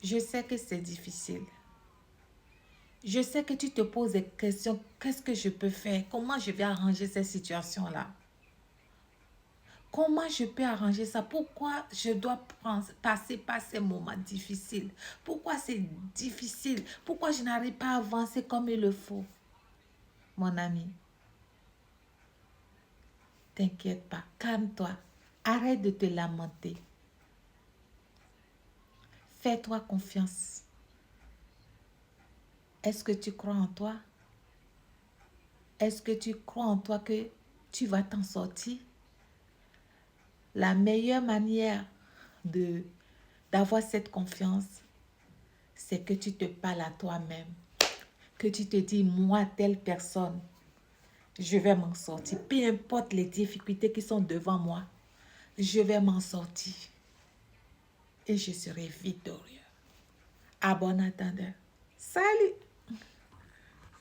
Je sais que c'est difficile. Je sais que tu te poses des questions. Qu'est-ce que je peux faire? Comment je vais arranger cette situation-là? Comment je peux arranger ça? Pourquoi je dois passer par ces moments difficiles? Pourquoi c'est difficile? Pourquoi je n'arrive pas à avancer comme il le faut? Mon ami, t'inquiète pas, calme-toi. Arrête de te lamenter. Fais-toi confiance. Est-ce que tu crois en toi? Est-ce que tu crois en toi que tu vas t'en sortir? La meilleure manière d'avoir cette confiance, c'est que tu te parles à toi-même. Que tu te dis, moi, telle personne, je vais m'en sortir. Peu importe les difficultés qui sont devant moi, je vais m'en sortir. Et je serai victorieux. À bon entendeur. Salut!